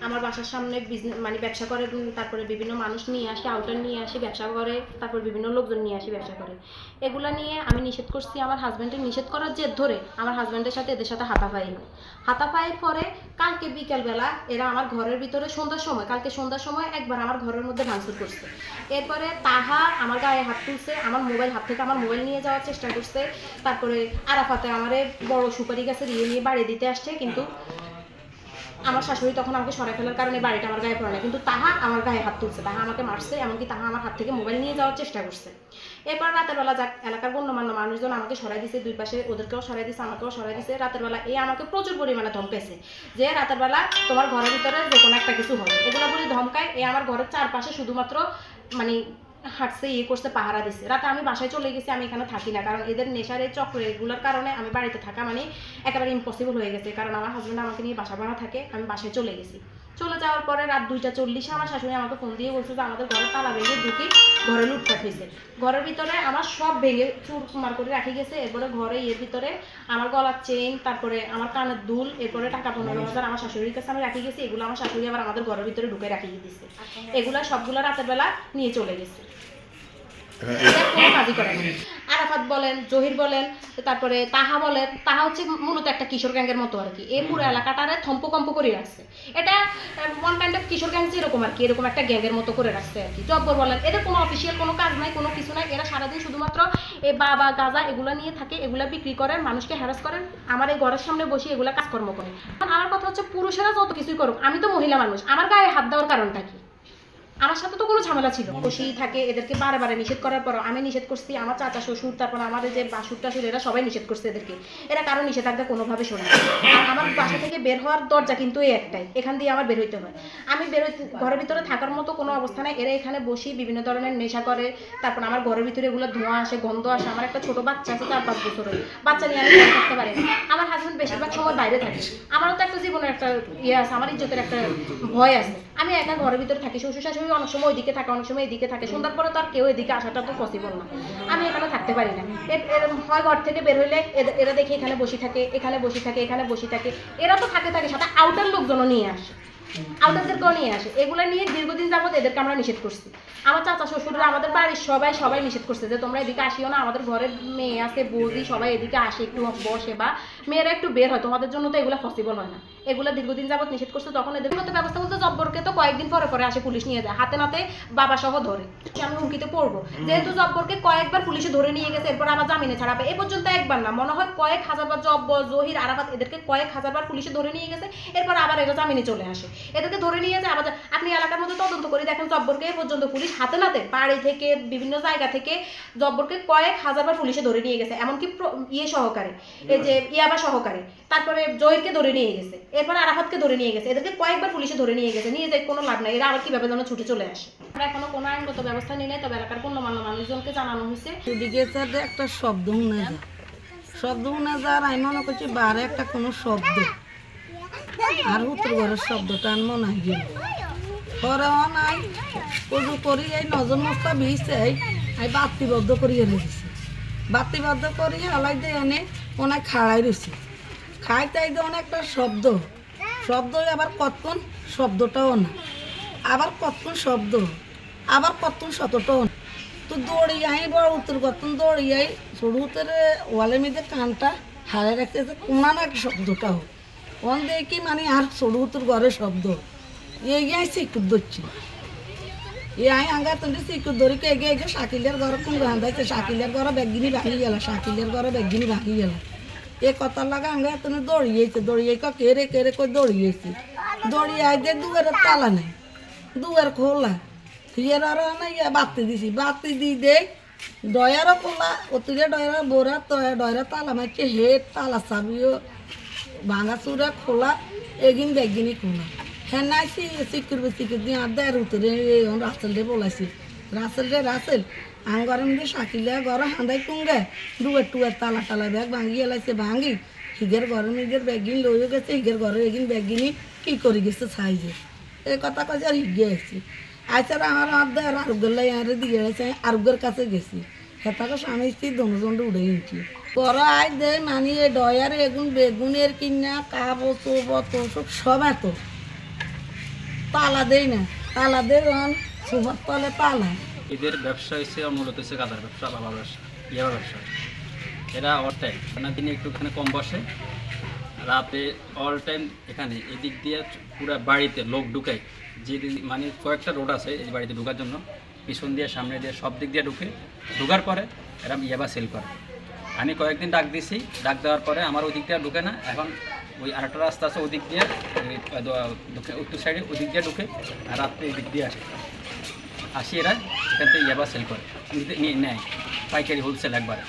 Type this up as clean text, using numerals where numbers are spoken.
আমার বাসার সামনে বিজনেস মানে ব্যবসা করে, তারপরে বিভিন্ন মানুষ নিয়ে আসে, আউটার নিয়ে আসে ব্যবসা করে, তারপর বিভিন্ন লোকজন নিয়ে আসে ব্যবসা করে। এগুলা নিয়ে আমি নিষেধ করছি, আমার হাজব্যান্ডের নিষেধ করার জের ধরে আমার হাজব্যান্ডের সাথে এদের সাথে হাতাপাই হয়। হাতাপাইয়ের পরে কালকে বিকেলবেলা এরা আমার ঘরের ভিতরে সন্ধ্যার সময়, কালকে সন্ধ্যার সময় একবার আমার ঘরের মধ্যে ভাঙচুর করছে। এরপরে তাহা আমার গায়ে হাত তুলছে, আমার মোবাইল হাত থেকে আমার মোবাইল নিয়ে যাওয়ার চেষ্টা করছে। তারপরে আরাফাতে আমারে বড় সুপারি গাছের নিয়ে বাড়ি দিতে আসছে, কিন্তু আমার শাশুড়ি তখন আমাকে সরাই ফেলার কারণে বাড়িটা আমার গায়ে পড়ে না, কিন্তু তাহা আমার গায়ে হাত তুলছে, তাহা আমাকে মারছে, এমনকি তাহা আমার হাত থেকে মোবাইল নিয়ে যাওয়ার চেষ্টা করছে। এরপর রাতের বেলা যাক এলাকার গণ্যমান্য মানুষজন আমাকে সরাই দিছে, দুই পাশে ওদেরকেও সরাই দিছে, আমাকেও সরাই দিছে। রাতের বেলা এই আমাকে প্রচুর পরিমাণে ধমকাইছে যে রাতের বেলা তোমার ঘরের ভিতরে যে কোনো একটা কিছু হবে, এগুলো বলে ধমকায়। এই আমার ঘরের চারপাশে শুধুমাত্র মানে হাঁটছে, করছে, পাহারা দিচ্ছে। রাতে আমি বাসায় চলে গেছি, আমি এখানে থাকি না, কারণ এদের নেশার এই চক্র এগুলোর কারণে আমি বাড়িতে থাকা মানে একেবারে ইম্পসিবল হয়ে গেছে, কারণ আমার হাজব্যান্ড আমাকে নিয়ে বাসা ভাড়া থাকে। আমি বাসায় চলে গেছি। চলে যাওয়ার পরে রাত 2:40 আমার শাশুড়ি আমাকে ফোন দিয়ে বলছে যে আমাদের ঘরের তালা ভেঙে ঢুকি ঘরে লুটপাট হয়েছে, ঘরের ভিতরে আমার সব ভেঙে চুরমার করে রাখি গেছে। এরপরে ঘরে ভিতরে আমার গলার চেইন, তারপরে আমার কানের দুল, এরপরে টাকা 15,000 আমার শাশুড়ির কাছে আমি রাখি গেছি। এগুলো আমার শাশুড়ি আবার আমাদের ঘরের ভিতরে ঢুকে রাখি দিচ্ছে। এগুলা সবগুলো রাতের বেলা নিয়ে চলে গেছে। কোনো কাজই করে না। আরাফাত বলেন, জহির বলেন, তারপরে তাহা বলেন, তাহা হচ্ছে মূলত একটা কিশোর গ্যাংয়ের মতো আর কি। এই পুরো এলাকাটারে থম্পকম্প করে রাখছে। এটা one kind of Kishore gang যেরকম আর কি, এরকম একটা গ্যাংয়ের মতো করে রাখছে আর কি। জব্বর বলেন, এদের কোনো অফিসিয়াল কোনো কাজ নাই, কোনো কিছু নাই। এরা সারাদিন শুধুমাত্র এই বাবা গাঁজা এগুলা নিয়ে থাকে, এগুলা বিক্রি করেন, মানুষকে হ্যারাস করেন, আমার এই ঘরের সামনে বসে এগুলা কাজকর্ম করে। আমার কথা হচ্ছে পুরুষেরা যত কিছুই করুক, আমি তো মহিলা মানুষ, আমার গায়ে হাত দেওয়ার কারণটা কি? আমার সাথে তো কোনো ঝামেলা ছিল বসেই থাকে। এদেরকে বারে বারে নিষেধ করার পর আমি নিষেধ করছি, আমার চাচা শ্বশুর, তারপর আমাদের যে বাসুর টাসুর, এরা সবাই নিষেধ করছে এদেরকে। এরা কারো নিষেধাজ্ঞা কোনোভাবে শোনে না। আর আমার বাসা থেকে বের হওয়ার দরজা কিন্তু এই একটাই, এখান দিয়ে আমার বের হইতে হয়। আমি ঘরের ভিতরে থাকার মতো কোনো অবস্থা নাই। এরা এখানে বসি বিভিন্ন ধরনের নেশা করে, তারপর আমার ঘরের ভিতরে এগুলো ধোঁয়া আসে, গন্ধ আসে। আমার একটা ছোট বাচ্চা আছে 4-5 বছরের, বাচ্চা নিয়ে আমি ঘরে থাকতে পারি না। আমার হাজব্যান্ড বেশিরভাগ সময় বাইরে থাকে। আমারও তো একটা জীবনের একটা আছে, আমার ইজ্জতের একটা ভয় আছে। আমি একা ঘরের ভিতরে থাকি, শ্বশুর শাশুড়ি অনেক সময় ওইদিকে থাকে, অনেক সময় এদিকে থাকে। সন্ধ্যার পরে তো আর কেউ এদিকে আসাটা তো পসিবল না, আমি এখানে থাকতে পারি না। হয় ঘর থেকে বের হইলে এরা দেখে এখানে বসে থাকে, এখানে বসে থাকে, এখানে বসে থাকে। এরা তো থাকে সাথে আউটার লোকজনও নিয়ে আসে, আউটারদেরকেও নিয়ে আসে। এগুলো নিয়ে দীর্ঘদিন যাবত এদেরকে আমরা নিষেধ করছি। আমার চাচা শ্বশুররা, আমাদের বাড়ির সবাই নিষেধ করছে যে তোমরা এদিকে আসিও না, আমাদের ঘরের মেয়ে আছে, বৌদি, সবাই এদিকে আসে, একটু বসে বা মেয়েরা একটু বের হয়, তোমাদের জন্য তো এগুলো পসিবল হয় না। এগুলো দীর্ঘদিন যাবত নিষেধ করছে। তখন এদের মতো ব্যবস্থা বলতে জব্বরকে তো কয়েকদিন পরে পরে আসে পুলিশ নিয়ে যায়, হাতে নাতে বাবা সহ ধরে। আমি হুমকিতে পড়বো, যেহেতু জব্বরকে কয়েকবার পুলিশে ধরে নিয়ে গেছে, এরপর আবার জামিনে ছাড়াবে। এ পর্যন্ত একবার না, মনে হয় কয়েক হাজারবার জব্বর, জহির, আরাফাত এদেরকে কয়েক হাজারবার পুলিশে ধরে নিয়ে গেছে। এরপর আবার এরা জামিনে চলে আসে, এদেরকে ধরে নিয়ে যায় আবার। আপনি এলাকার মধ্যে তদন্ত করে দেখেন, জব্বরকে এ পর্যন্ত পুলিশ হাতে নাতে বাড়ি থেকে বিভিন্ন জায়গা থেকে জব্বরকে কয়েক হাজারবার পুলিশে ধরে নিয়ে গেছে, এমনকি সহকারে, এই যে ইয়াবা সহকারে। তারপরে জহিরকে ধরে নিয়ে গেছে, এরপর আরাফাতকে ধরে নিয়ে গেছে। এদেরকে কয়েকবার পুলিশে ধরে নিয়ে গেছে, নিয়ে যায় কোনো লাভ নাই। এরা আবার কিভাবে যেন ছুটে চলে আসে। আমরা এখনো কোনো আইনগত ব্যবস্থা নিয়ে নেই, তবে এলাকার গণ্যমান্য মানুষজনকে জানানো হয়েছে। এদিকে একটা শব্দ শুনে যায়, শব্দ শুনে যার আমি মনে করছি বারে একটা কোনো শব্দ, আর উত্তর ঘরের শব্দটা আমি মনে হয় গেল পরেও নাই। পুজো করি এই নজর মস্তা বিষে আমি বাতিবদ্ধ করিয়ে রেখেছি, বাতিবদ্ধ করিয়ে হালাই দিয়ে এনে ওনায় খাড়াই রয়েছে। খাইতে অনেকটা শব্দ, আবার কতক্ষণ শব্দটাও না, আবার কতক্ষণ শব্দ, আবার কতক্ষণ শব্দটাও না। তো দৌড়িয়ে আই বড় উত্তর কতক্ষণ দৌড়িয়ে আই সরু উত্তরে ওয়ালের মধ্যে কানটা হারে রাখতে কোনা না শব্দটাও ওন দেখি মানে আর সরু উত্তর ঘরের শব্দ এগিয়ে সিকুর ধরছি। আই আঙ্গা তুমি সিকুর ধরি এগিয়ে এগিয়ে শাকিলের ঘর কোন গান্ধাইছে, শাকিলের ঘরে ব্যাগিনি ভাঙি গেল, শাকিলের ঘরে ব্যাগিনি ভাঙি গেল। এ কথা লাগা আঙ্গা তুমি দৌড়িয়েছে, দৌড়িয়ে কেড়ে কেড়ে করে দৌড়িয়েছে। দৌড়িয়ে আই দিয়ে দুয়ারের তালা নেই, দুয়ার খোলা হিয়ার আর না বাতি দিছি, বাতি দি দে ডয়ারও খোলা, অতিরে ডয়ার বোরা ডয়রা তালা মারছে, হে তালা চাবিও ভাঙা চুরা খোলা, এগিন ব্যাগিনি খোলা। হ্যাঁ নাই সিকুর দিয়ে আর দেয় উতরে রাসেল রে বলাইছি, রাসেল আঙ্গরের মধ্যে শাকিলে ঘর হাঁদাই টুঙ্গে দুয়ার তালা ব্যাগ ভাঙি এলাইছে, ভাঙি হিগের ঘরের নিজের ব্যাগিন লইও গেছে, হিগের ঘরের এগিন ব্যাগিনি কি করে গেছে সাইজে। এই কথা কয়েছে আর হিগে আসছি। আইসার আমার আর্ধে আর আরোগ্যের লাই আরে দিয়ে গেছে, আরোগ্যের কাছে গেছি। হেতাকে স্বামী স্ত্রী দোনোজনটা উঠে নিচ্ছি। পরে I they money A drawer এগুন বেগুনের কিনা কাপ চোপ তোষক সব এত তালা দেই না, তালা দেই সোফার তলে তালা। এদের ব্যবসা হচ্ছে মূলত হচ্ছে গাঁদার ব্যবসা, বাবা ব্যবসা, ইয়াবা ব্যবসা। এরা অল টাইম মানে দিনে একটুখানি কম বসে, রাতে অল টাইম এখানে এদিক দিয়ে পুরো বাড়িতে লোক ঢুকায়। যে মানে কয়েকটা রোড আছে এই বাড়িতে ঢোকার জন্য, পিছন দিয়ে সামনে দিয়ে সব দিক দিয়ে ঢোকার পরে এরা ইয়াবা সেল করে। আমি কয়েকদিন ডাক দিছি, ডাক দেওয়ার পরে আমার ওই দিক দিয়ে ঢুকে না, এখন ওই আরেকটা রাস্তা আছে ওই দিক দিয়ে, উত্তর সাইডে ওই দিক দিয়ে ঢুকে, আর রাত্রে এই দিক দিয়ে আসি এরা এখান থেকে ইয়াবা সেল করে, নেয় পাইকারি হোলসেল একবারে।